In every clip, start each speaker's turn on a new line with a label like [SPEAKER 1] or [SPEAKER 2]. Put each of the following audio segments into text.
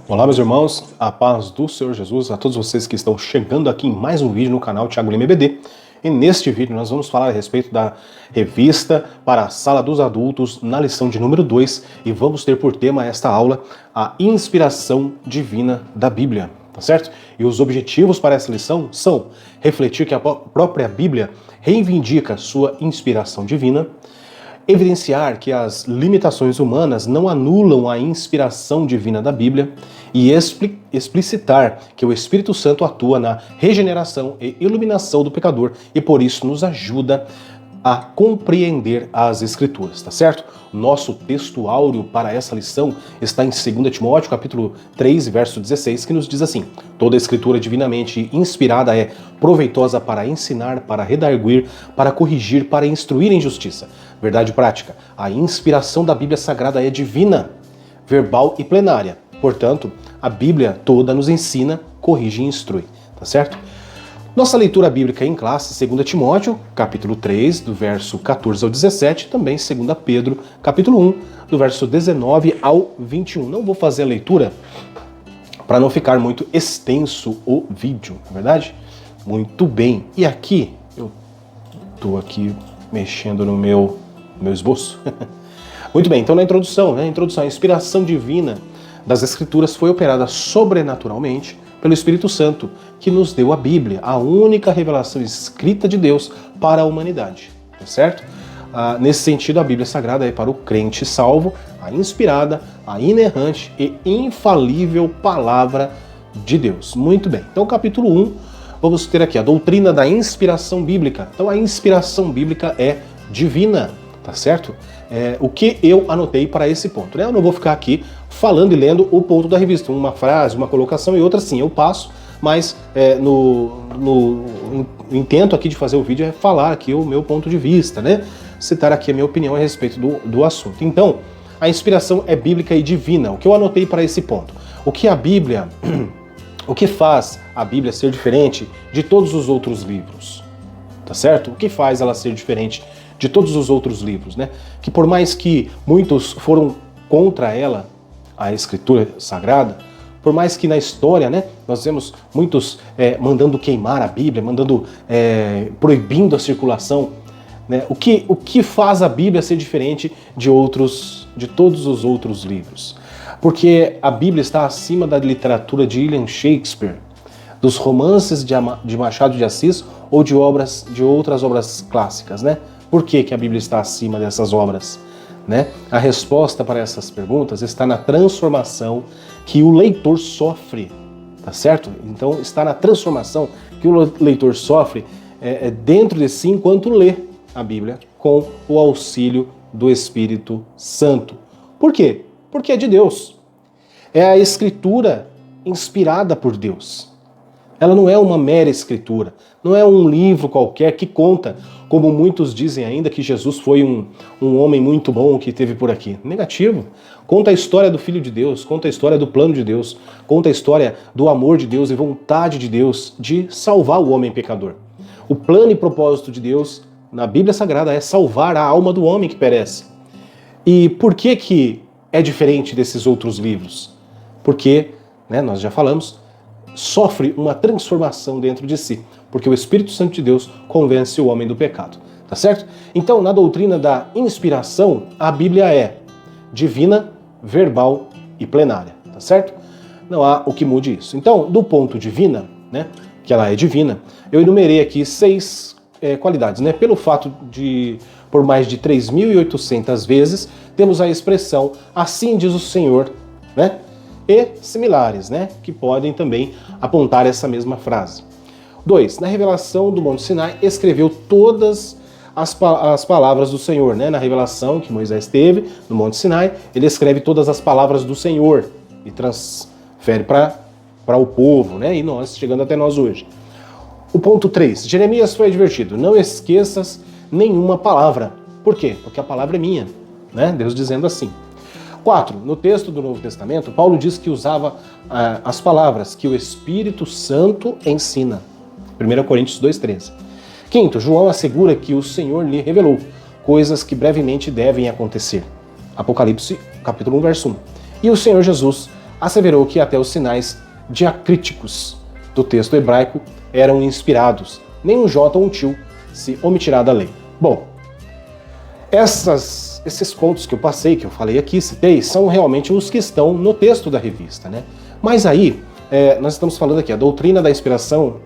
[SPEAKER 1] Olá, meus irmãos, a paz do Senhor Jesus, a todos vocês que estão chegando aqui em mais um vídeo no canal Thiago Lima EBD. E neste vídeo nós vamos falar a respeito da revista para a sala dos adultos na lição de número 2 e vamos ter por tema esta aula a inspiração divina da Bíblia, tá certo? E os objetivos para essa lição são refletir que a própria Bíblia reivindica sua inspiração divina, evidenciar que as limitações humanas não anulam a inspiração divina da Bíblia e explicitar que o Espírito Santo atua na regeneração e iluminação do pecador e por isso nos ajuda a compreender as Escrituras, tá certo? Nosso texto áureo para essa lição está em 2 Timóteo, capítulo 3, verso 16, que nos diz assim: toda a Escritura divinamente inspirada é proveitosa para ensinar, para redarguir, para corrigir, para instruir em justiça. Verdade prática, a inspiração da Bíblia Sagrada é divina, verbal e plenária. Portanto, a Bíblia toda nos ensina, corrige e instrui, tá certo? Nossa leitura bíblica em classe, 2 Timóteo, capítulo 3, do verso 14 ao 17, também 2 Pedro, capítulo 1, do verso 19 ao 21. Não vou fazer a leitura para não ficar muito extenso o vídeo, não é verdade? Muito bem. E aqui, eu estou aqui mexendo no meu esboço. Muito bem, então na introdução, a inspiração divina das Escrituras foi operada sobrenaturalmente pelo Espírito Santo, que nos deu a Bíblia, a única revelação escrita de Deus para a humanidade, tá certo? Nesse sentido, a Bíblia Sagrada é para o crente salvo, a inspirada, a inerrante e infalível palavra de Deus. Muito bem, então capítulo 1, vamos ter aqui a doutrina da inspiração bíblica. Então a inspiração bíblica é divina, tá certo? O que eu anotei para esse ponto, né? Eu não vou ficar aqui falando e lendo o ponto da revista, uma frase, uma colocação e outra sim, eu passo, mas no intento aqui de fazer o vídeo é falar aqui o meu ponto de vista, né? Citar aqui a minha opinião a respeito do assunto. Então, a inspiração é bíblica e divina. O que eu anotei para esse ponto? O que faz a Bíblia ser diferente de todos os outros livros? Tá certo? O que faz ela ser diferente de todos os outros livros, né? Que por mais que muitos foram contra ela, a Escritura Sagrada, por mais que na história, né, nós vemos muitos mandando queimar a Bíblia, proibindo a circulação, né? O que faz a Bíblia ser diferente de todos os outros livros? Porque a Bíblia está acima da literatura de William Shakespeare, dos romances de Machado de Assis ou de outras obras clássicas, né? Por que a Bíblia está acima dessas obras? Né? A resposta para essas perguntas está na transformação que o leitor sofre, tá certo? Então está na transformação que o leitor sofre dentro de si enquanto lê a Bíblia com o auxílio do Espírito Santo. Por quê? Porque é de Deus. É a Escritura inspirada por Deus. Ela não é uma mera escritura, não é um livro qualquer que conta, como muitos dizem ainda, que Jesus foi um homem muito bom que teve por aqui. Negativo. Conta a história do Filho de Deus, conta a história do plano de Deus, conta a história do amor de Deus e vontade de Deus de salvar o homem pecador. O plano e propósito de Deus na Bíblia Sagrada é salvar a alma do homem que perece. E por que é diferente desses outros livros? Porque, né, nós já falamos, sofre uma transformação dentro de si, porque o Espírito Santo de Deus convence o homem do pecado, tá certo? Então, na doutrina da inspiração, a Bíblia é divina, verbal e plenária, tá certo? Não há o que mude isso. Então, do ponto divina, né, que ela é divina, eu enumerei aqui 6 qualidades, né? Pelo fato de, por mais de 3.800 vezes, temos a expressão assim diz o Senhor, né? E similares, né, que podem também apontar essa mesma frase. 2. Na revelação do Monte Sinai, escreveu todas as palavras do Senhor, né? Na revelação que Moisés teve no Monte Sinai, ele escreve todas as palavras do Senhor e transfere para o povo, né? E nós, chegando até nós hoje. O ponto 3. Jeremias foi advertido: não esqueças nenhuma palavra. Por quê? Porque a palavra é minha, né? Deus dizendo assim. 4. No texto do Novo Testamento, Paulo diz que usava as palavras que o Espírito Santo ensina. 1 Coríntios 2,13. 5. João assegura que o Senhor lhe revelou coisas que brevemente devem acontecer. Apocalipse, capítulo 1, verso 1. E o Senhor Jesus asseverou que até os sinais diacríticos do texto hebraico eram inspirados. Nem um J ou um tio se omitirá da lei. Bom, esses pontos que eu passei, que eu falei aqui, citei, são realmente os que estão no texto da revista, né? Mas aí, nós estamos falando aqui, a doutrina da inspiração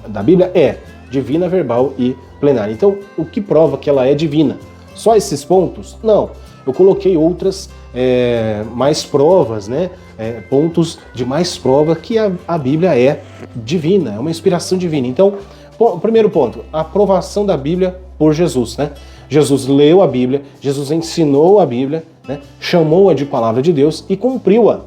[SPEAKER 1] da Bíblia é divina, verbal e plenária. Então, o que prova que ela é divina? Só esses pontos? Não. Eu coloquei outras mais provas, né? Pontos de mais prova que a Bíblia é divina, é uma inspiração divina. Então, primeiro ponto, a aprovação da Bíblia por Jesus, né? Jesus leu a Bíblia, Jesus ensinou a Bíblia, né? Chamou-a de palavra de Deus e cumpriu-a.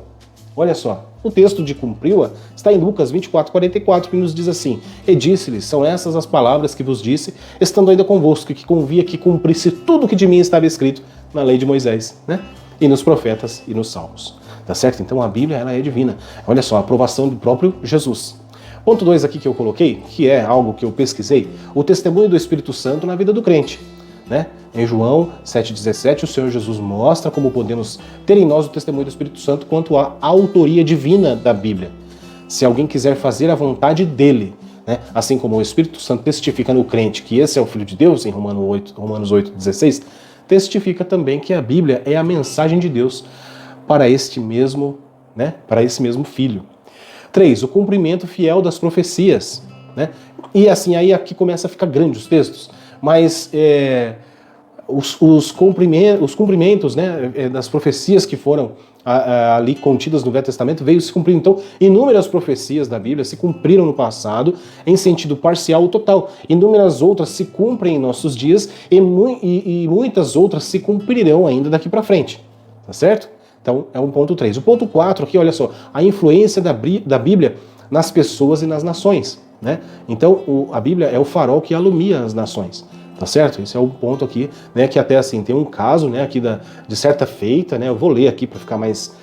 [SPEAKER 1] Olha só, o texto de cumpriu-a está em Lucas 24:44, que nos diz assim: E disse-lhes, são essas as palavras que vos disse, estando ainda convosco, que convia que cumprisse tudo o que de mim estava escrito na lei de Moisés, né? E nos profetas e nos salmos. Tá certo? Então a Bíblia, ela é divina. Olha só, a aprovação do próprio Jesus. Ponto 2 aqui que eu coloquei, que é algo que eu pesquisei, o testemunho do Espírito Santo na vida do crente, né? Em João 7,17, o Senhor Jesus mostra como podemos ter em nós o testemunho do Espírito Santo quanto à autoria divina da Bíblia. Se alguém quiser fazer a vontade dele, né? Assim como o Espírito Santo testifica no crente que esse é o Filho de Deus, em Romanos 8,16, testifica também que a Bíblia é a mensagem de Deus para esse mesmo Filho. 3. O cumprimento fiel das profecias, né? E assim, aí aqui começa a ficar grande os textos, mas os cumprimentos, né, das profecias que foram ali contidas no Velho Testamento veio se cumprindo. Então, inúmeras profecias da Bíblia se cumpriram no passado em sentido parcial ou total. Inúmeras outras se cumprem em nossos dias e muitas outras se cumprirão ainda daqui para frente. Tá certo? Então, é um ponto 3. O ponto 4 aqui, olha só, a influência da Bíblia nas pessoas e nas nações, né? Então, a Bíblia é o farol que alumia as nações. Tá certo? Esse é o ponto aqui, né, que até assim, tem um caso, né, aqui de certa feita, né, eu vou ler aqui para ficar mais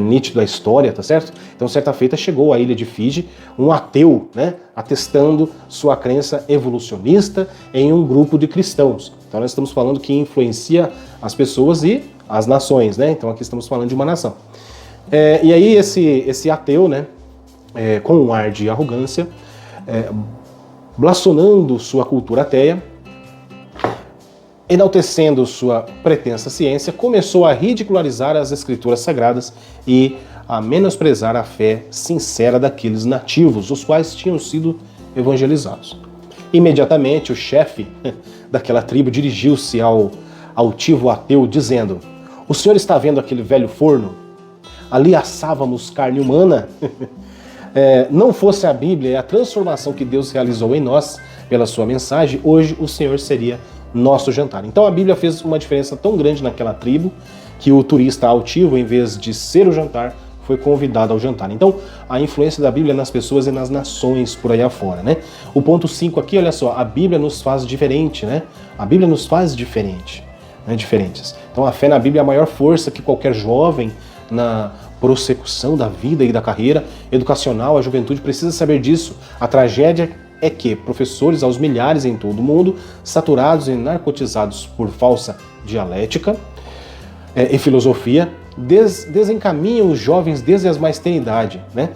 [SPEAKER 1] nítido a história, tá certo? Então, certa feita chegou à ilha de Fiji um ateu, né, atestando sua crença evolucionista em um grupo de cristãos. Então, nós estamos falando que influencia as pessoas e as nações, né? Então, aqui estamos falando de uma nação. E aí, esse ateu, né, com um ar de arrogância, blasonando sua cultura ateia, enaltecendo sua pretensa ciência, começou a ridicularizar as escrituras sagradas e a menosprezar a fé sincera daqueles nativos, os quais tinham sido evangelizados. Imediatamente, o chefe daquela tribo dirigiu-se ao altivo ateu, dizendo: "O senhor está vendo aquele velho forno? Ali assávamos carne humana. Não fosse a Bíblia e a transformação que Deus realizou em nós pela sua mensagem, hoje o senhor seria nosso jantar." Então a Bíblia fez uma diferença tão grande naquela tribo que o turista altivo, em vez de ser o jantar, foi convidado ao jantar. Então a influência da Bíblia nas pessoas e nas nações por aí afora, né? O ponto 5 aqui, olha só, a Bíblia nos faz diferente, né? A Bíblia nos faz diferentes. Então a fé na Bíblia é a maior força que qualquer jovem na prossecução da vida e da carreira educacional, a juventude precisa saber disso. A tragédia é que professores aos milhares em todo o mundo, saturados e narcotizados por falsa dialética e filosofia, desencaminham os jovens desde a mais tenra idade, né?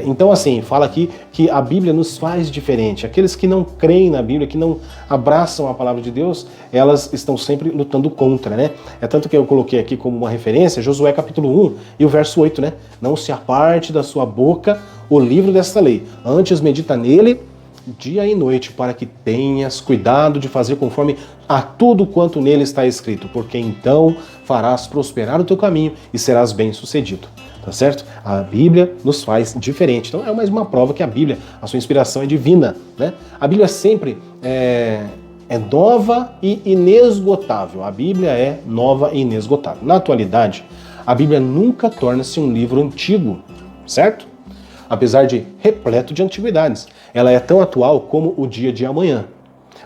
[SPEAKER 1] Então, assim, fala aqui que a Bíblia nos faz diferente. Aqueles que não creem na Bíblia, que não abraçam a palavra de Deus, elas estão sempre lutando contra, né? É tanto que eu coloquei aqui como uma referência Josué capítulo 1 e o verso 8, né? "Não se aparte da sua boca o livro desta lei, antes medita nele dia e noite, para que tenhas cuidado de fazer conforme a tudo quanto nele está escrito, porque então farás prosperar o teu caminho e serás bem-sucedido." Tá certo? A Bíblia nos faz diferente. Então é mais uma prova que a Bíblia, a sua inspiração é divina, né? A Bíblia sempre é nova e inesgotável. A Bíblia é nova e inesgotável. Na atualidade, a Bíblia nunca torna-se um livro antigo, certo? Apesar de repleto de antiguidades. Ela é tão atual como o dia de amanhã.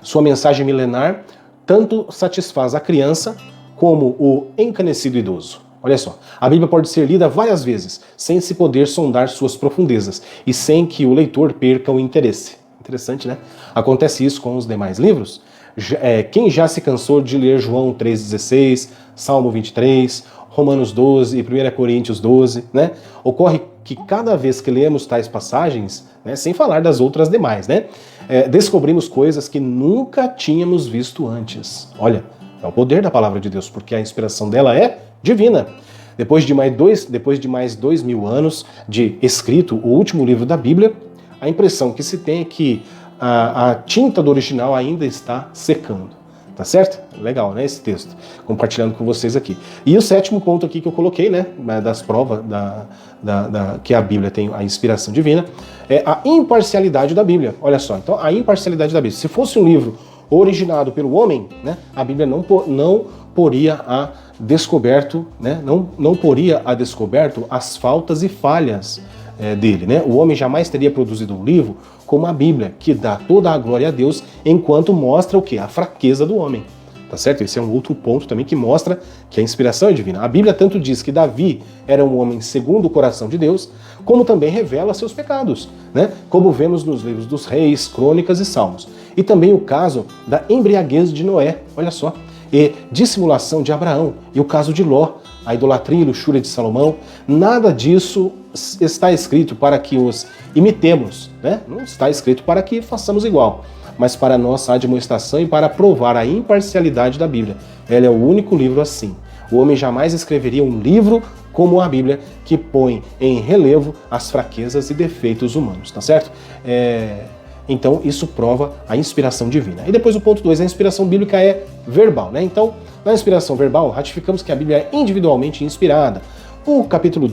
[SPEAKER 1] Sua mensagem milenar tanto satisfaz a criança como o encanecido idoso. Olha só, a Bíblia pode ser lida várias vezes, sem se poder sondar suas profundezas e sem que o leitor perca o interesse. Interessante, né? Acontece isso com os demais livros. Quem já se cansou de ler João 3,16, Salmo 23, Romanos 12 e 1 Coríntios 12, né? Ocorre que cada vez que lemos tais passagens, né, sem falar das outras demais, né, descobrimos coisas que nunca tínhamos visto antes. Olha, é o poder da palavra de Deus, porque a inspiração dela é divina. Depois de mais 2.000 anos de escrito, o último livro da Bíblia, a impressão que se tem é que a tinta do original ainda está secando. Tá certo? Legal, né, esse texto. Compartilhando com vocês aqui. E o sétimo ponto aqui que eu coloquei, né, das provas que a Bíblia tem a inspiração divina, é a imparcialidade da Bíblia. Olha só, então a imparcialidade da Bíblia. Se fosse um livro originado pelo homem, né, a Bíblia não poria a descoberto, né, não poria a descoberto as faltas e falhas dele, né? O homem jamais teria produzido um livro como a Bíblia, que dá toda a glória a Deus, enquanto mostra o quê? A fraqueza do homem. Tá certo? Esse é um outro ponto também que mostra que a inspiração é divina. A Bíblia tanto diz que Davi era um homem segundo o coração de Deus, como também revela seus pecados, né? Como vemos nos livros dos Reis, Crônicas e Salmos. E também o caso da embriaguez de Noé, olha só, e dissimulação de Abraão, e o caso de Ló, a idolatria e luxúria de Salomão. Nada disso está escrito para que os imitemos, né? Não está escrito para que façamos igual, mas para a nossa admoestação e para provar a imparcialidade da Bíblia. Ela é o único livro assim. O homem jamais escreveria um livro como a Bíblia, que põe em relevo as fraquezas e defeitos humanos, tá certo? Então isso prova a inspiração divina. E depois o ponto 2, a inspiração bíblica é verbal, né? Então, na inspiração verbal, ratificamos que a Bíblia é individualmente inspirada. O capítulo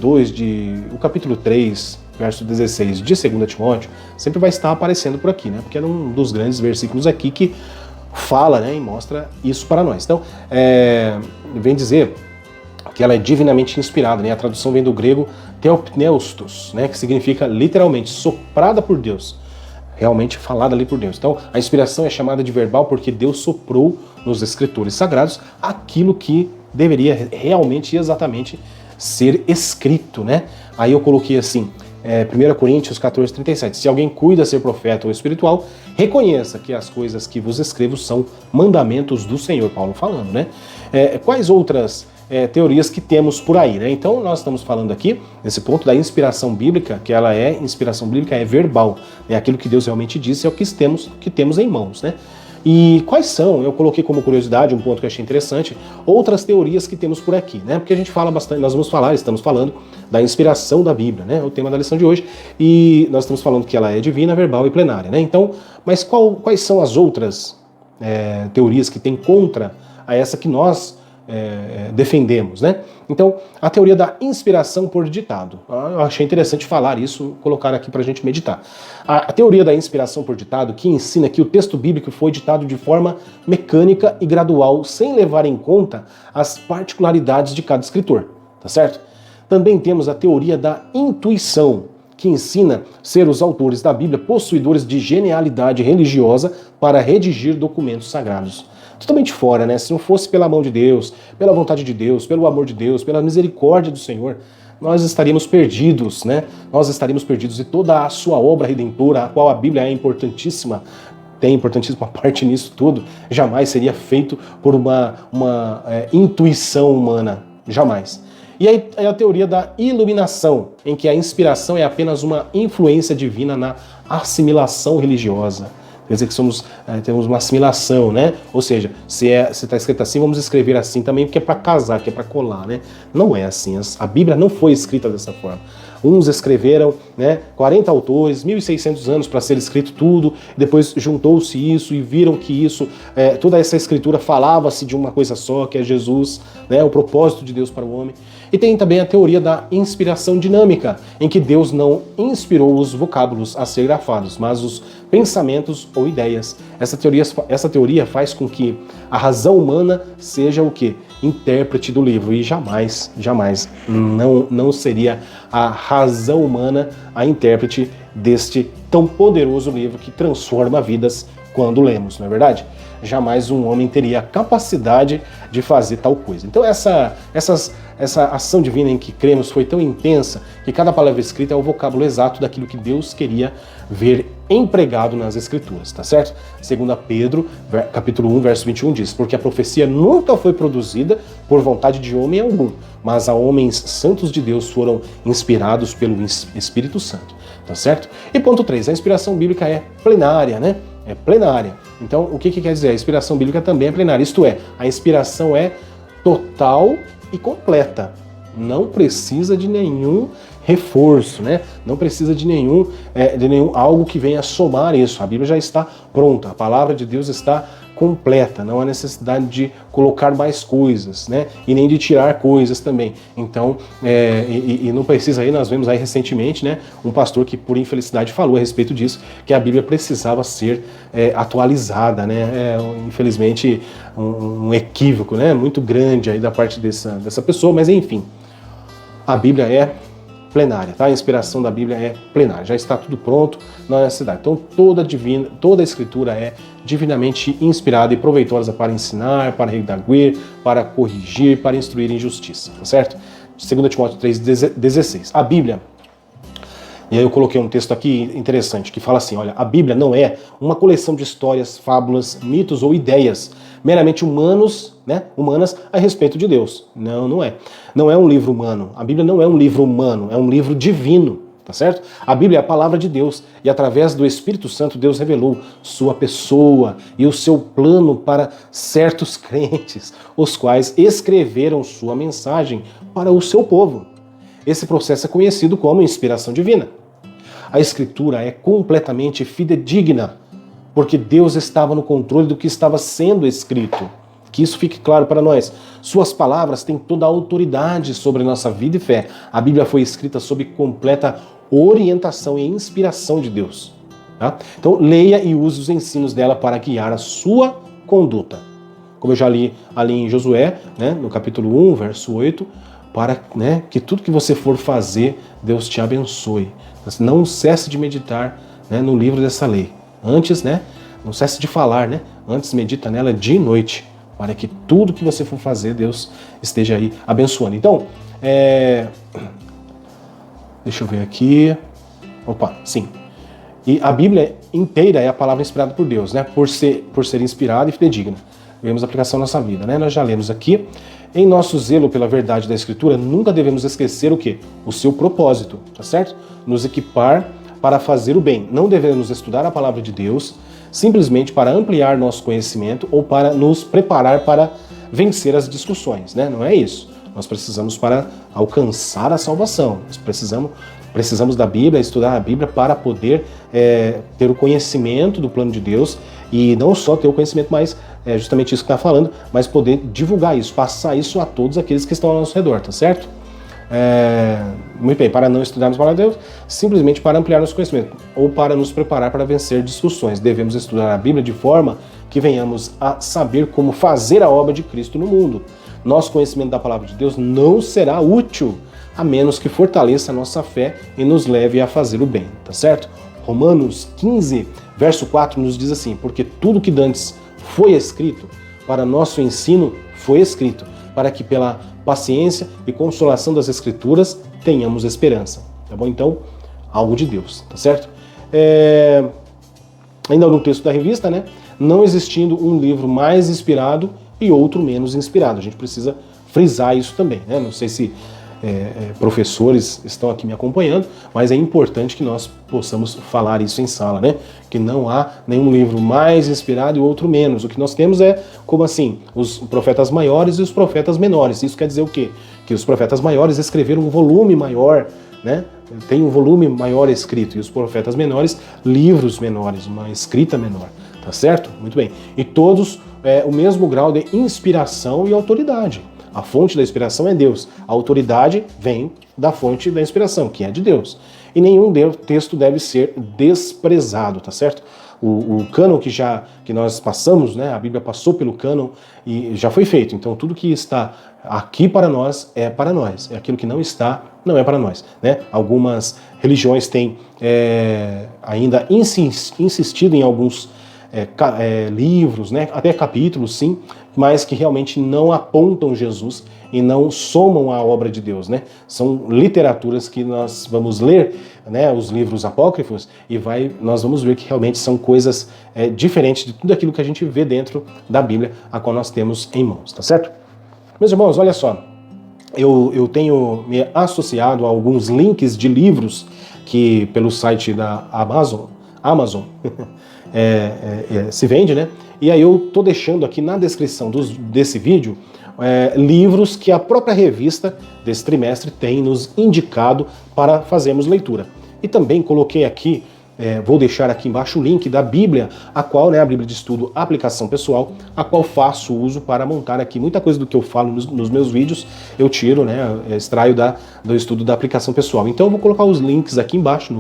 [SPEAKER 1] 3, verso 16 de 2 Timóteo, sempre vai estar aparecendo por aqui, né? Porque é um dos grandes versículos aqui que fala, né, e mostra isso para nós. Então, vem dizer que ela é divinamente inspirada, né? A tradução vem do grego theopneustos, né, que significa literalmente soprada por Deus. Realmente falada ali por Deus. Então, a inspiração é chamada de verbal porque Deus soprou nos escritores sagrados aquilo que deveria realmente e exatamente ser escrito, né? Aí eu coloquei assim, 1 Coríntios 14:37. Se alguém cuida ser profeta ou espiritual, reconheça que as coisas que vos escrevo são mandamentos do Senhor. Paulo falando, né? Quais outras teorias que temos por aí, né? Então nós estamos falando aqui nesse ponto da inspiração bíblica, que inspiração bíblica é verbal, né? Aquilo que Deus realmente disse é o que temos em mãos, né? E quais são, eu coloquei como curiosidade, um ponto que eu achei interessante, outras teorias que temos por aqui, né? Porque a gente fala bastante, estamos falando da inspiração da Bíblia, né? O tema da lição de hoje, e nós estamos falando que ela é divina, verbal e plenária, né? Então, mas quais são as outras teorias que tem contra a essa que nós defendemos, né? Então, a teoria da inspiração por ditado. Eu achei interessante falar isso, colocar aqui para a gente meditar. A teoria da inspiração por ditado, que ensina que o texto bíblico foi ditado de forma mecânica e gradual, sem levar em conta as particularidades de cada escritor, tá certo? Também temos a teoria da intuição, que ensina ser os autores da Bíblia possuidores de genialidade religiosa para redigir documentos sagrados. Totalmente fora, né? Se não fosse pela mão de Deus, pela vontade de Deus, pelo amor de Deus, pela misericórdia do Senhor, nós estaríamos perdidos, né? Nós estaríamos perdidos e toda a sua obra redentora, a qual a Bíblia é importantíssima, tem importantíssima parte nisso tudo, jamais seria feito por uma intuição humana, jamais. E aí a teoria da iluminação, em que a inspiração é apenas uma influência divina na assimilação religiosa. Quer dizer que temos uma assimilação, né? Ou seja, se está escrito assim, vamos escrever assim também, porque é para casar, que é para colar, né? Não é assim. A Bíblia não foi escrita dessa forma. Uns escreveram, né, 40 autores, 1.600 anos para ser escrito tudo, depois juntou-se isso e viram que toda essa escritura falava-se de uma coisa só, que é Jesus, né, o propósito de Deus para o homem. E tem também a teoria da inspiração dinâmica, em que Deus não inspirou os vocábulos a ser grafados, mas os pensamentos ou ideias. Essa teoria faz com que a razão humana seja o quê? Intérprete do livro, e jamais não seria a razão humana a intérprete deste tão poderoso livro que transforma vidas quando lemos, não é verdade? jamais um homem teria a capacidade de fazer tal coisa. Então essa ação divina em que cremos foi tão intensa que cada palavra escrita é o vocábulo exato daquilo que Deus queria ver empregado nas Escrituras, tá certo? 2 Pedro, capítulo 1, verso 21 diz: porque a profecia nunca foi produzida por vontade de homem algum, mas a homens santos de Deus foram inspirados pelo Espírito Santo, tá certo? E ponto 3, a inspiração bíblica é plenária, né? É plenária. Então, o que quer dizer? A inspiração bíblica também é plenária, isto é, a inspiração é total e completa. Não precisa de nenhum reforço, né? Não precisa de nenhum algo que venha somar isso. A Bíblia já está pronta, a palavra de Deus está completa, não há necessidade de colocar mais coisas, né? E nem de tirar coisas também. Então, não precisa aí, nós vemos aí recentemente, né, um pastor que por infelicidade falou a respeito disso, que a Bíblia precisava ser atualizada, né? Infelizmente, um equívoco, né, muito grande aí da parte dessa pessoa, mas enfim, a Bíblia é plenária, tá? A inspiração da Bíblia é plenária, já está tudo pronto, não há necessidade. Então toda a Escritura é divinamente inspirada e proveitosa para ensinar, para redarguir, para corrigir, para instruir em justiça, tá certo? 2 Timóteo 3,16. A Bíblia, e aí eu coloquei um texto aqui interessante, que fala assim, olha, a Bíblia não é uma coleção de histórias, fábulas, mitos ou ideias meramente humanas a respeito de Deus. Não, não é. Não é um livro humano. A Bíblia não é um livro humano, é um livro divino, tá certo? A Bíblia é a palavra de Deus e através do Espírito Santo Deus revelou sua pessoa e o seu plano para certos crentes, os quais escreveram sua mensagem para o seu povo. Esse processo é conhecido como inspiração divina. A Escritura é completamente fidedigna, porque Deus estava no controle do que estava sendo escrito. Que isso fique claro para nós. Suas palavras têm toda a autoridade sobre a nossa vida e fé. A Bíblia foi escrita sob completa orientação e inspiração de Deus. Tá? Então leia e use os ensinos dela para guiar a sua conduta. Como eu já li ali em Josué, né, no capítulo 1, verso 8, para, né, que tudo que você for fazer, Deus te abençoe. Não cesse de meditar, né, no livro dessa lei. Antes, né, não cesse de falar, né? Antes medita nela de noite, para que tudo que você for fazer, Deus esteja aí abençoando. Então, deixa eu ver aqui. Opa, sim. E a Bíblia inteira é a palavra inspirada por Deus, né? Por ser inspirada e fidedigna. Vemos a aplicação na nossa vida, né? Nós já lemos aqui. Em nosso zelo pela verdade da Escritura, nunca devemos esquecer o quê? O seu propósito, tá certo? Nos equipar para fazer o bem. Não devemos estudar a palavra de Deus simplesmente para ampliar nosso conhecimento ou para nos preparar para vencer as discussões, né? Não é isso. Nós precisamos para alcançar a salvação. Nós precisamos da Bíblia, estudar a Bíblia para poder ter o conhecimento do plano de Deus e não só ter o conhecimento, mas justamente isso que está falando, mas poder divulgar isso, passar isso a todos aqueles que estão ao nosso redor, tá certo? Muito bem, para não estudarmos a palavra de Deus, simplesmente para ampliar nosso conhecimento ou para nos preparar para vencer discussões. Devemos estudar a Bíblia de forma que venhamos a saber como fazer a obra de Cristo no mundo. Nosso conhecimento da palavra de Deus não será útil a menos que fortaleça a nossa fé e nos leve a fazer o bem, tá certo? Romanos 15, verso 4 nos diz assim: porque tudo que dantes foi escrito para nosso ensino foi escrito, para que pela paciência e consolação das Escrituras tenhamos esperança. Tá bom? Então, algo de Deus, tá certo? Ainda no texto da revista, né? Não existindo um livro mais inspirado e outro menos inspirado. A gente precisa frisar isso também, né? Não sei se professores estão aqui me acompanhando, mas é importante que nós possamos falar isso em sala, né? Que não há nenhum livro mais inspirado e outro menos. O que nós temos é, como assim, os profetas maiores e os profetas menores. Isso quer dizer o quê? Que os profetas maiores escreveram um volume maior, né? Tem um volume maior escrito, e os profetas menores, livros menores, uma escrita menor, tá certo? Muito bem. E todos o mesmo grau de inspiração e autoridade. A fonte da inspiração é Deus. A autoridade vem da fonte da inspiração, que é de Deus. E nenhum texto deve ser desprezado, tá certo? O cânon que nós passamos, né? A Bíblia passou pelo cânon e já foi feito. Então tudo que está aqui para nós é para nós. É aquilo que não está, não é para nós, né? Algumas religiões têm ainda insistido em alguns livros, né, até capítulos, sim, mas que realmente não apontam Jesus e não somam a obra de Deus, né? São literaturas que nós vamos ler, né, os livros apócrifos, e nós vamos ver que realmente são coisas diferentes de tudo aquilo que a gente vê dentro da Bíblia, a qual nós temos em mãos, tá certo? Meus irmãos, olha só, eu tenho me associado a alguns links de livros que pelo site da Amazon se vende, né? E aí eu tô deixando aqui na descrição desse vídeo livros que a própria revista desse trimestre tem nos indicado para fazermos leitura. E também coloquei aqui, vou deixar aqui embaixo o link da Bíblia, a qual, né, a Bíblia de Estudo Aplicação Pessoal, a qual faço uso para montar aqui muita coisa do que eu falo nos meus vídeos, eu tiro, né, extraio do estudo da aplicação pessoal. Então eu vou colocar os links aqui embaixo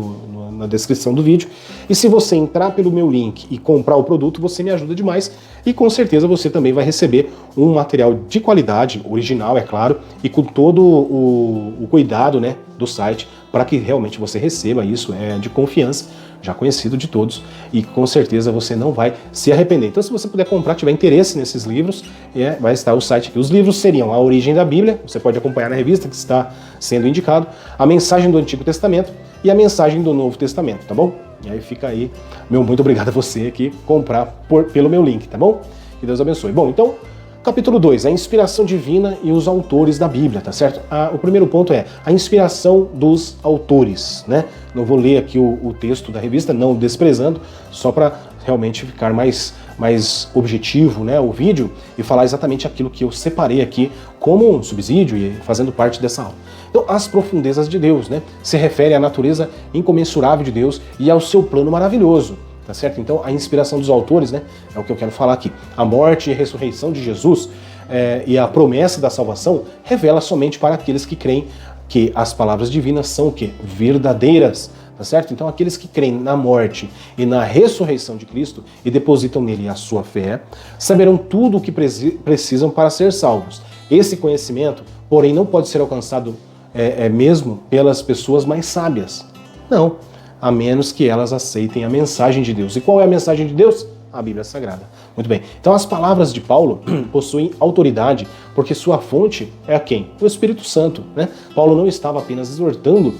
[SPEAKER 1] na descrição do vídeo, e se você entrar pelo meu link e comprar o produto, você me ajuda demais, e com certeza você também vai receber um material de qualidade, original, é claro, e com todo o cuidado, né, do site, para que realmente você receba isso, de confiança, já conhecido de todos, e com certeza você não vai se arrepender. Então, se você puder comprar, tiver interesse nesses livros, vai estar o site aqui. Os livros seriam A Origem da Bíblia, você pode acompanhar na revista que está sendo indicado, a Mensagem do Antigo Testamento e a Mensagem do Novo Testamento, tá bom? E aí fica aí, meu muito obrigado a você que comprar pelo meu link, tá bom? Que Deus abençoe. Bom, então, capítulo 2, a inspiração divina e os autores da Bíblia, tá certo? O primeiro ponto é a inspiração dos autores, né? Não vou ler aqui o texto da revista, não desprezando, só para realmente ficar mais objetivo, né, o vídeo, e falar exatamente aquilo que eu separei aqui como um subsídio e fazendo parte dessa aula. Então, as profundezas de Deus, né? Se refere à natureza incomensurável de Deus e ao seu plano maravilhoso. Tá certo? Então, a inspiração dos autores, né, é o que eu quero falar aqui. A morte e a ressurreição de Jesus e a promessa da salvação revela somente para aqueles que creem que as palavras divinas são o quê? Verdadeiras. Tá certo? Então, aqueles que creem na morte e na ressurreição de Cristo e depositam nele a sua fé, saberão tudo o que precisam para ser salvos. Esse conhecimento, porém, não pode ser alcançado mesmo pelas pessoas mais sábias. Não. A menos que elas aceitem a mensagem de Deus. E qual é a mensagem de Deus? A Bíblia Sagrada. Muito bem. Então as palavras de Paulo possuem autoridade porque sua fonte é a quem? O Espírito Santo, né? Paulo não estava apenas exortando,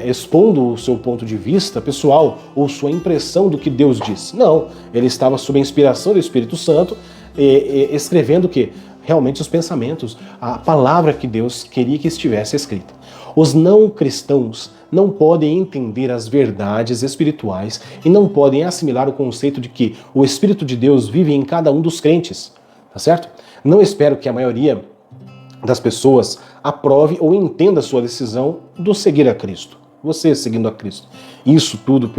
[SPEAKER 1] expondo o seu ponto de vista pessoal ou sua impressão do que Deus disse. Não. Ele estava sob a inspiração do Espírito Santo, escrevendo o quê? Realmente os pensamentos, a palavra que Deus queria que estivesse escrita. Os não cristãos não podem entender as verdades espirituais e não podem assimilar o conceito de que o Espírito de Deus vive em cada um dos crentes, tá certo? Não espero que a maioria das pessoas aprove ou entenda a sua decisão do seguir a Cristo. Você seguindo a Cristo. Isso tudo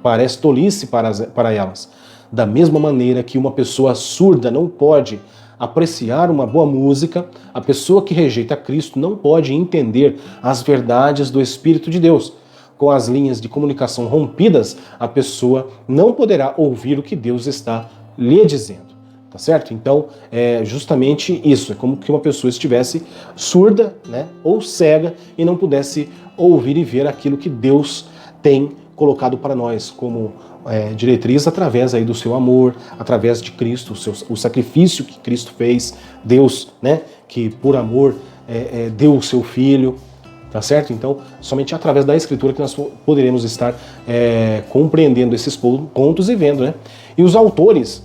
[SPEAKER 1] parece tolice para elas. Da mesma maneira que uma pessoa surda não pode apreciar uma boa música, a pessoa que rejeita Cristo não pode entender as verdades do Espírito de Deus. Com as linhas de comunicação rompidas, a pessoa não poderá ouvir o que Deus está lhe dizendo. Tá certo? Então, é justamente isso. É como que uma pessoa estivesse surda, né, ou cega e não pudesse ouvir e ver aquilo que Deus tem colocado para nós como diretriz através aí do seu amor, através de Cristo, o sacrifício que Cristo fez, Deus, né, que por amor deu o seu Filho, tá certo? Então, somente através da Escritura que nós poderemos estar compreendendo esses pontos e vendo, né? E os autores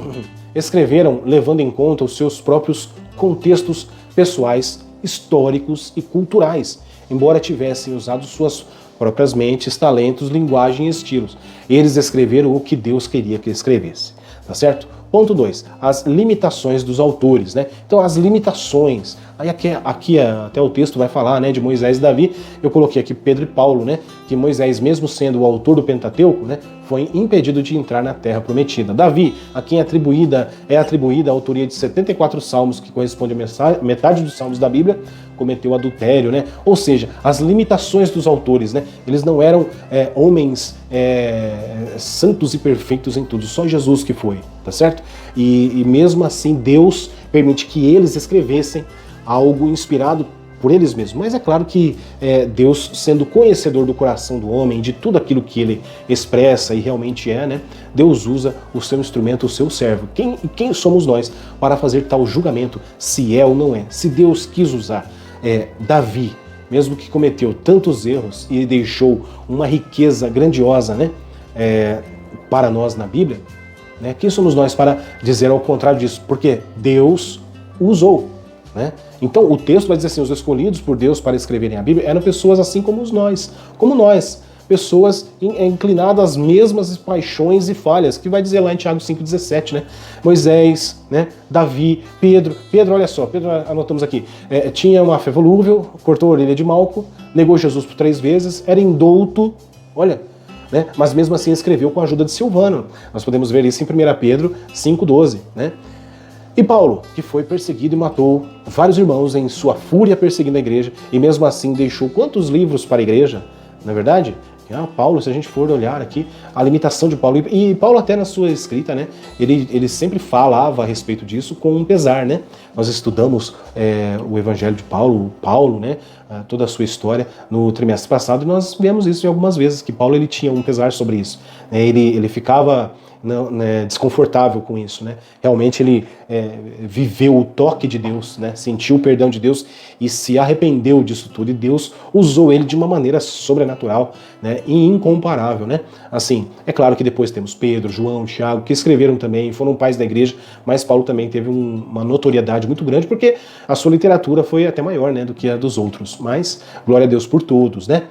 [SPEAKER 1] escreveram levando em conta os seus próprios contextos pessoais, históricos e culturais, embora tivessem usado suas próprias mentes, talentos, linguagem e estilos. Eles escreveram o que Deus queria que escrevesse, tá certo? Ponto 2, as limitações dos autores, né? Então, as limitações. Aí aqui até o texto vai falar, né, de Moisés e Davi. Eu coloquei aqui Pedro e Paulo, né? Que Moisés, mesmo sendo o autor do Pentateuco, né, foi impedido de entrar na terra prometida. Davi, a quem é atribuída a autoria de 74 salmos, que corresponde a metade dos salmos da Bíblia, cometeu adultério, né? Ou seja, as limitações dos autores, né? Eles não eram homens santos e perfeitos em tudo, só Jesus que foi, tá certo? E mesmo assim Deus permite que eles escrevessem algo inspirado por eles mesmos. Mas é claro que Deus, sendo conhecedor do coração do homem, de tudo aquilo que ele expressa e realmente é, né, Deus usa o seu instrumento, o seu servo. Quem somos nós para fazer tal julgamento, se é ou não é? Se Deus quis usar Davi, mesmo que cometeu tantos erros e deixou uma riqueza grandiosa, né, para nós na Bíblia, né, quem somos nós para dizer ao contrário disso? Porque Deus usou. Né? Então o texto vai dizer assim: os escolhidos por Deus para escreverem a Bíblia eram pessoas assim como nós, pessoas inclinadas às mesmas paixões e falhas, que vai dizer lá em Tiago 5,17, né? Moisés, né? Davi, Pedro, olha só, Pedro, anotamos aqui, tinha uma fé volúvel, cortou a orelha de Malco, negou Jesus por 3 vezes, era indouto, olha, né? Mas mesmo assim escreveu com a ajuda de Silvano. Nós podemos ver isso em 1 Pedro 5,12, né? E Paulo, que foi perseguido e matou vários irmãos em sua fúria perseguindo a igreja, e mesmo assim deixou quantos livros para a igreja, não é verdade? Paulo, se a gente for olhar aqui, a limitação de Paulo, e Paulo até na sua escrita, né, ele sempre falava a respeito disso com um pesar, né? Nós estudamos o Evangelho de Paulo, né, toda a sua história no trimestre passado, e nós vemos isso algumas vezes, que Paulo ele tinha um pesar sobre isso. Ele ficava desconfortável com isso, né? Realmente ele viveu o toque de Deus, né? Sentiu o perdão de Deus e se arrependeu disso tudo, e Deus usou ele de uma maneira sobrenatural, né? E incomparável, né? Assim, é claro que depois temos Pedro, João, Tiago, que escreveram também, foram pais da igreja, mas Paulo também teve uma notoriedade muito grande, porque a sua literatura foi até maior, né, do que a dos outros, mas glória a Deus por todos, né?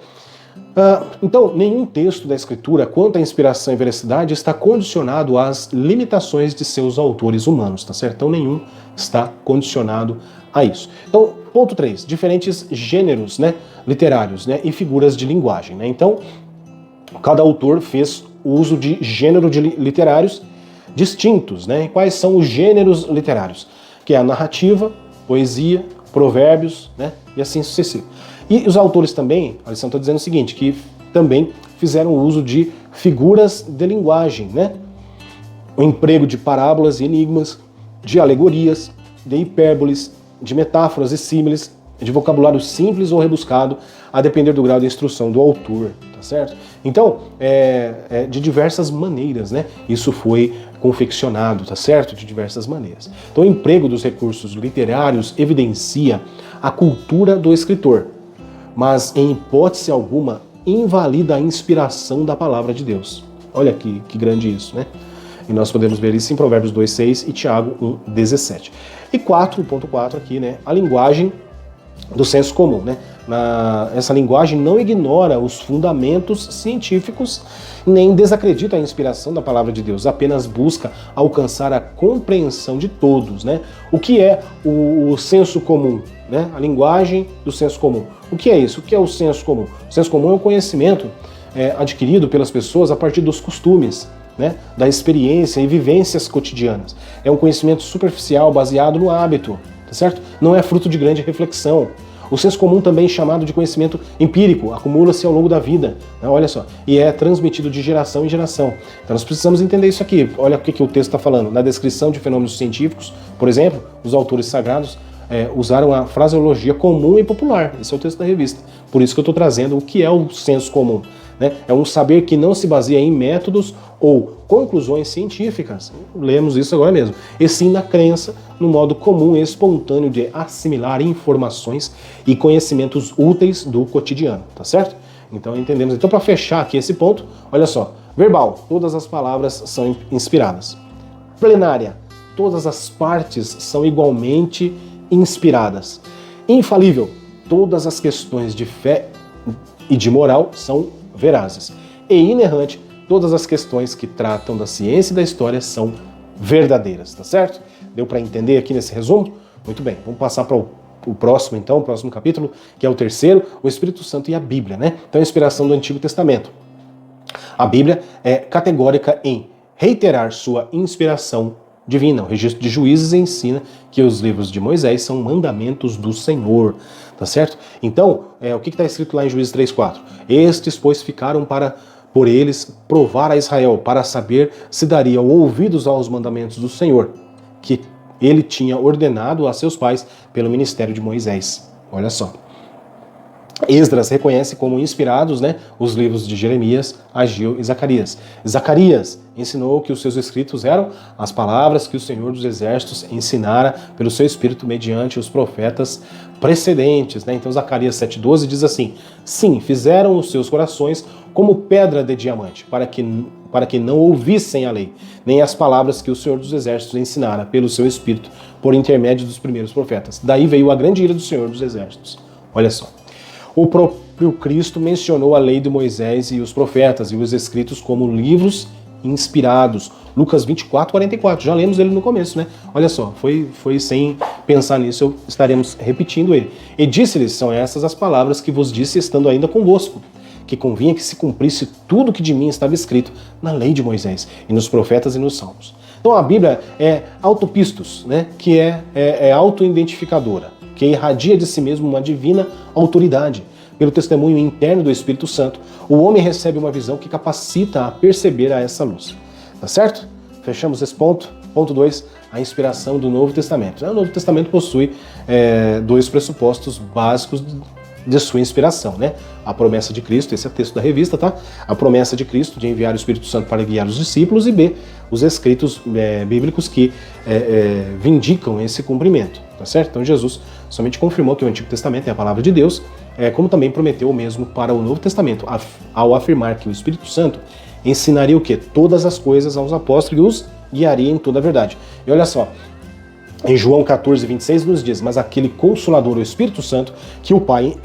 [SPEAKER 1] Então, nenhum texto da Escritura, quanto à inspiração e veracidade, está condicionado às limitações de seus autores humanos, tá certo? Então, nenhum está condicionado a isso. Então, ponto 3, diferentes gêneros, né, literários, né, e figuras de linguagem, né? Então, cada autor fez uso de gênero de literários distintos, né? E quais são os gêneros literários? Que é a narrativa, poesia, provérbios, né, e assim sucessivo. E os autores também, a lição está dizendo o seguinte, que também fizeram uso de figuras de linguagem, né? O emprego de parábolas e enigmas, de alegorias, de hipérboles, de metáforas e símiles, de vocabulário simples ou rebuscado, a depender do grau de instrução do autor, tá certo? Então, de diversas maneiras, né? Isso foi confeccionado, tá certo? De diversas maneiras. Então, o emprego dos recursos literários evidencia a cultura do escritor, mas em hipótese alguma invalida a inspiração da palavra de Deus. Olha que grande isso, né? E nós podemos ver isso em Provérbios 2,6 e Tiago 1,17. E 4.4 aqui, né? A linguagem do senso comum, né? Essa linguagem não ignora os fundamentos científicos, nem desacredita a inspiração da palavra de Deus, apenas busca alcançar a compreensão de todos, né? O que é o senso comum, né? A linguagem do senso comum. O que é isso? O que é o senso comum? O senso comum é um conhecimento adquirido pelas pessoas a partir dos costumes, né? Da experiência e vivências cotidianas. É um conhecimento superficial, baseado no hábito, tá certo? Não é fruto de grande reflexão. O senso comum, também chamado de conhecimento empírico, acumula-se ao longo da vida, né? Olha só, e é transmitido de geração em geração. Então nós precisamos entender isso aqui. Olha o que o texto está falando. Na descrição de fenômenos científicos, por exemplo, os autores sagrados usaram a fraseologia comum e popular. Esse é o texto da revista. Por isso que eu estou trazendo o que é o senso comum, né? É um saber que não se baseia em métodos ou conclusões científicas, lemos isso agora mesmo, e sim na crença, no modo comum e espontâneo de assimilar informações e conhecimentos úteis do cotidiano, tá certo? Então entendemos. Então, para fechar aqui esse ponto, olha só, verbal, todas as palavras são inspiradas. Plenária, todas as partes são igualmente inspiradas. Infalível, todas as questões de fé e de moral são verazes. E inerrante, todas as questões que tratam da ciência e da história são verdadeiras, tá certo? Deu para entender aqui nesse resumo? Muito bem, vamos passar para o próximo então, o próximo capítulo, que é o terceiro, o Espírito Santo e a Bíblia, né? Então, a inspiração do Antigo Testamento. A Bíblia é categórica em reiterar sua inspiração divina. O registro de Juízes ensina que os livros de Moisés são mandamentos do Senhor, tá certo? Então, o que está escrito lá em Juízes 3:4? Estes, pois, ficaram por eles provar a Israel, para saber se dariam ouvidos aos mandamentos do Senhor, que ele tinha ordenado a seus pais pelo ministério de Moisés. Olha só. Esdras reconhece como inspirados, né, os livros de Jeremias, Ageu e Zacarias. Zacarias ensinou que os seus escritos eram as palavras que o Senhor dos Exércitos ensinara pelo seu Espírito mediante os profetas precedentes, né? Então Zacarias 7,12 diz assim: sim, fizeram os seus corações como pedra de diamante, para que não ouvissem a lei, nem as palavras que o Senhor dos Exércitos ensinara pelo seu Espírito por intermédio dos primeiros profetas. Daí veio a grande ira do Senhor dos Exércitos. Olha só. O próprio Cristo mencionou a lei de Moisés e os profetas e os escritos como livros inspirados. Lucas 24:44, já lemos ele no começo, né? Olha só, foi sem pensar nisso, estaremos repetindo ele. E disse-lhes, são essas as palavras que vos disse estando ainda convosco, que convinha que se cumprisse tudo que de mim estava escrito na lei de Moisés, e nos profetas e nos salmos. Então a Bíblia é autopistos, né? Que é auto-identificadora, que irradia de si mesmo uma divina autoridade. Pelo testemunho interno do Espírito Santo, o homem recebe uma visão que capacita a perceber a essa luz. Tá certo? Fechamos esse ponto. Ponto 2, a inspiração do Novo Testamento. O Novo Testamento possui dois pressupostos básicos de sua inspiração, né? A promessa de Cristo, esse é o texto da revista, tá? A promessa de Cristo de enviar o Espírito Santo para guiar os discípulos, e B, os escritos bíblicos que vindicam esse cumprimento, tá certo? Então Jesus somente confirmou que o Antigo Testamento é a palavra de Deus, como também prometeu o mesmo para o Novo Testamento, ao afirmar que o Espírito Santo ensinaria o quê? Todas as coisas aos apóstolos e os guiaria em toda a verdade. E olha só, em João 14:26 nos diz: mas aquele Consolador, o Espírito Santo, que o Pai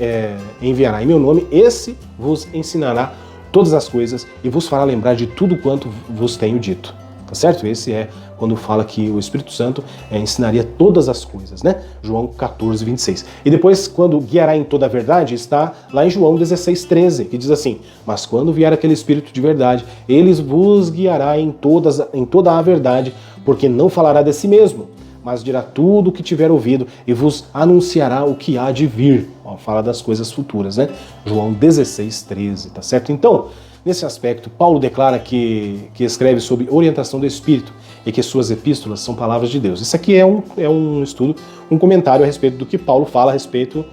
[SPEAKER 1] enviará em meu nome, esse vos ensinará todas as coisas e vos fará lembrar de tudo quanto vos tenho dito. Tá certo? Esse é quando fala que o Espírito Santo ensinaria todas as coisas, né? João 14:26. E depois, quando guiará em toda a verdade, está lá em João 16:13, que diz assim: mas quando vier aquele Espírito de verdade, ele vos guiará em toda a verdade, porque não falará de si mesmo, mas dirá tudo o que tiver ouvido e vos anunciará o que há de vir. Ó, fala das coisas futuras, né? João 16:13, tá certo? Então, nesse aspecto, Paulo declara que escreve sob orientação do Espírito e que suas epístolas são palavras de Deus. Isso aqui é um estudo, um comentário a respeito do que Paulo fala a respeito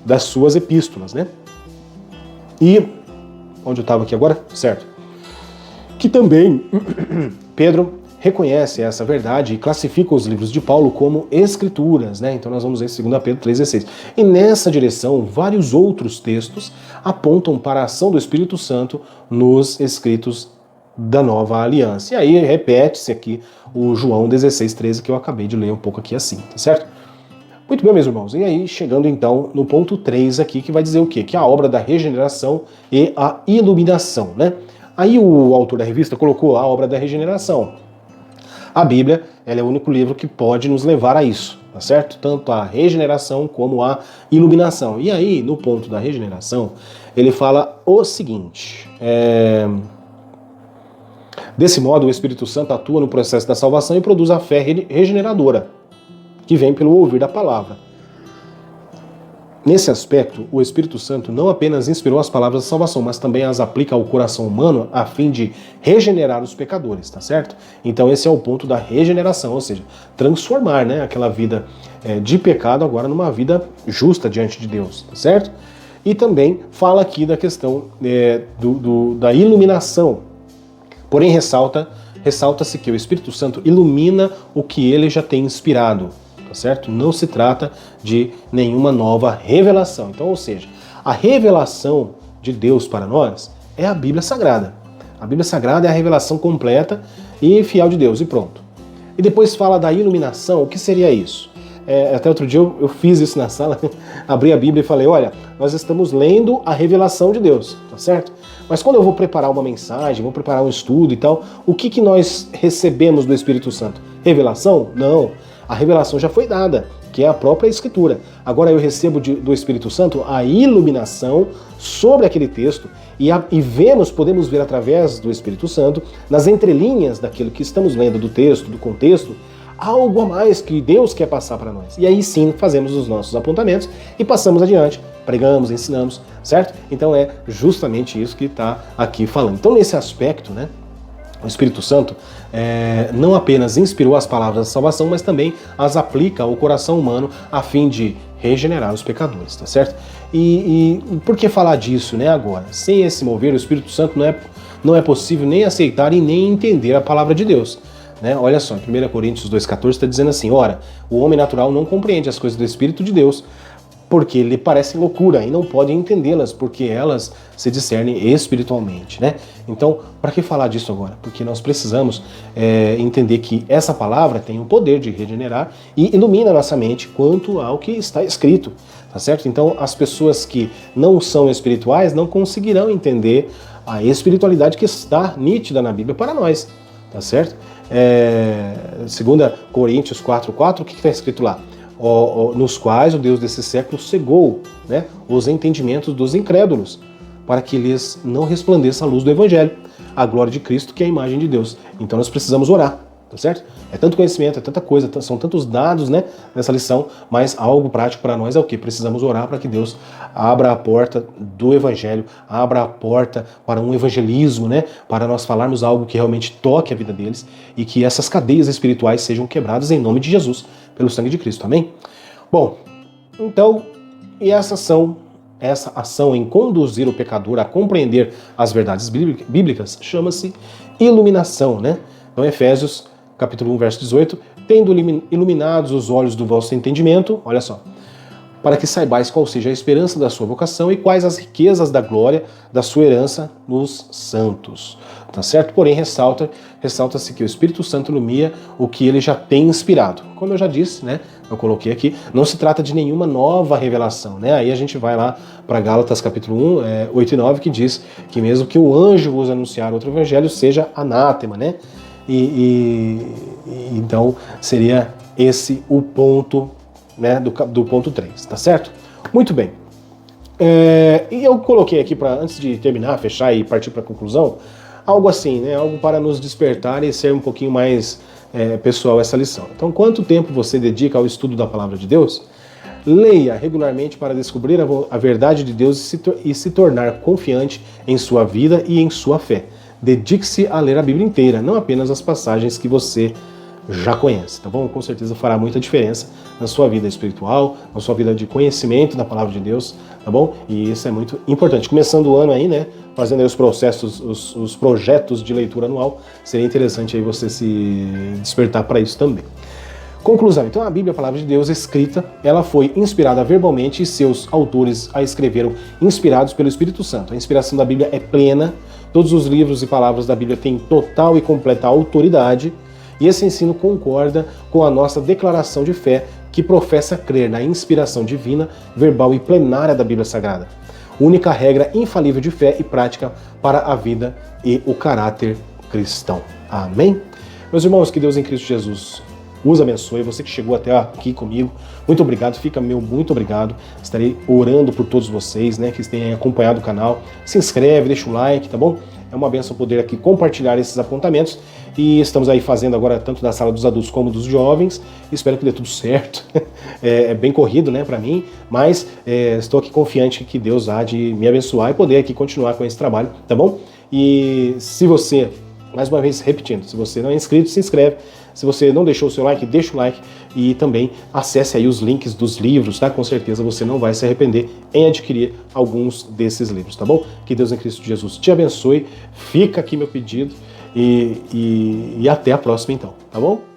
[SPEAKER 1] das suas epístolas, né? E, onde eu estava aqui agora? Certo. Que também Pedro reconhece essa verdade e classifica os livros de Paulo como escrituras, né? Então nós vamos ver 2 Pedro 3,16. E nessa direção, vários outros textos apontam para a ação do Espírito Santo nos escritos da Nova Aliança. E aí repete-se aqui o João 16,13, que eu acabei de ler um pouco aqui assim, tá certo? Muito bem, meus irmãos. E aí, chegando então no ponto 3 aqui, que vai dizer o quê? Que é a obra da regeneração e a iluminação, né? Aí o autor da revista colocou a obra da regeneração. A Bíblia, ela é o único livro que pode nos levar a isso, tá certo? Tanto a regeneração como a iluminação. E aí, no ponto da regeneração, ele fala o seguinte: desse modo, o Espírito Santo atua no processo da salvação e produz a fé regeneradora, que vem pelo ouvir da palavra. Nesse aspecto, o Espírito Santo não apenas inspirou as palavras da salvação, mas também as aplica ao coração humano a fim de regenerar os pecadores, tá certo? Então esse é o ponto da regeneração, ou seja, transformar, né, aquela vida de pecado agora numa vida justa diante de Deus, tá certo? E também fala aqui da questão da iluminação, porém ressalta-se que o Espírito Santo ilumina o que ele já tem inspirado, tá certo? Não se trata de nenhuma nova revelação. Então, ou seja, a revelação de Deus para nós é a Bíblia Sagrada. A Bíblia Sagrada é a revelação completa e fiel de Deus, e pronto. E depois fala da iluminação. O que seria isso? Até outro dia eu fiz isso na sala, abri a Bíblia e falei: olha, nós estamos lendo a revelação de Deus, tá certo? Mas quando eu vou preparar uma mensagem, vou preparar um estudo e tal, o que nós recebemos do Espírito Santo? Revelação? Não. A revelação já foi dada, que é a própria Escritura. Agora eu recebo do Espírito Santo a iluminação sobre aquele texto e podemos ver através do Espírito Santo, nas entrelinhas daquilo que estamos lendo do texto, do contexto, algo a mais que Deus quer passar para nós. E aí sim fazemos os nossos apontamentos e passamos adiante, pregamos, ensinamos, certo? Então é justamente isso que está aqui falando. Então nesse aspecto, né, o Espírito Santo não apenas inspirou as palavras da salvação, mas também as aplica ao coração humano a fim de regenerar os pecadores, tá certo? E por que falar disso, né, agora? Sem esse mover, o Espírito Santo não é possível nem aceitar e nem entender a palavra de Deus. Né? Olha só, em 1 Coríntios 2,14 está dizendo assim: ora, o homem natural não compreende as coisas do Espírito de Deus, porque lhe parecem loucura e não pode entendê-las, porque elas se discernem espiritualmente, né? Então, para que falar disso agora? Porque nós precisamos entender que essa palavra tem o poder de regenerar e ilumina a nossa mente quanto ao que está escrito, tá certo? Então, as pessoas que não são espirituais não conseguirão entender a espiritualidade que está nítida na Bíblia para nós, tá certo? 2 Coríntios 4,4, o que está escrito lá? Nos quais o Deus desse século cegou, né, os entendimentos dos incrédulos, para que lhes não resplandeça a luz do Evangelho, a glória de Cristo, que é a imagem de Deus. Então nós precisamos orar, tá certo? É tanto conhecimento, é tanta coisa, são tantos dados, né, nessa lição, mas algo prático para nós é o quê? Precisamos orar para que Deus abra a porta do Evangelho, abra a porta para um evangelismo, né, para nós falarmos algo que realmente toque a vida deles e que essas cadeias espirituais sejam quebradas em nome de Jesus, pelo sangue de Cristo, amém? Bom, então, e essa ação em conduzir o pecador a compreender as verdades bíblicas chama-se iluminação, né? Então, Efésios, capítulo 1, verso 18, tendo iluminados os olhos do vosso entendimento, olha só, para que saibais qual seja a esperança da sua vocação e quais as riquezas da glória da sua herança nos santos. Tá certo? Porém, ressalta-se que o Espírito Santo ilumina o que ele já tem inspirado. Como eu já disse, né? Eu coloquei aqui, não se trata de nenhuma nova revelação, né? Aí a gente vai lá para Gálatas capítulo 1, 8 e 9, que diz que mesmo que o anjo vos anunciar outro evangelho, seja anátema, né? Então, seria esse o ponto, né, do ponto 3, tá certo? Muito bem. E eu coloquei aqui, antes de terminar, fechar e partir para a conclusão, algo assim, né, algo para nos despertar e ser um pouquinho mais pessoal essa lição. Então, quanto tempo você dedica ao estudo da palavra de Deus? Leia regularmente para descobrir a verdade de Deus e se tornar confiante em sua vida e em sua fé. Dedique-se a ler a Bíblia inteira, não apenas as passagens que você já conhece, tá bom? Com certeza fará muita diferença na sua vida espiritual, na sua vida de conhecimento da palavra de Deus, tá bom? E isso é muito importante. Começando o ano aí, né, fazendo aí os processos, os projetos de leitura anual, seria interessante aí você se despertar para isso também. Conclusão, então a Bíblia, a palavra de Deus escrita, ela foi inspirada verbalmente e seus autores a escreveram inspirados pelo Espírito Santo. A inspiração da Bíblia é plena, todos os livros e palavras da Bíblia têm total e completa autoridade, e esse ensino concorda com a nossa declaração de fé, que professa crer na inspiração divina, verbal e plenária da Bíblia Sagrada. Única regra infalível de fé e prática para a vida e o caráter cristão. Amém? Meus irmãos, que Deus em Cristo Jesus os abençoe. Você que chegou até aqui comigo, muito obrigado, fica meu muito obrigado. Estarei orando por todos vocês, né, que tenham acompanhado o canal. Se inscreve, deixa o like, tá bom? É uma benção poder aqui compartilhar esses apontamentos. E estamos aí fazendo agora tanto da sala dos adultos como dos jovens. Espero que dê tudo certo. É bem corrido, né, para mim, mas estou aqui confiante que Deus há de me abençoar e poder aqui continuar com esse trabalho, tá bom? E se você, mais uma vez repetindo, se você não é inscrito, se inscreve. Se você não deixou o seu like, deixa o like e também acesse aí os links dos livros, tá? Com certeza você não vai se arrepender em adquirir alguns desses livros, tá bom? Que Deus em Cristo Jesus te abençoe. Fica aqui meu pedido e até a próxima então, tá bom?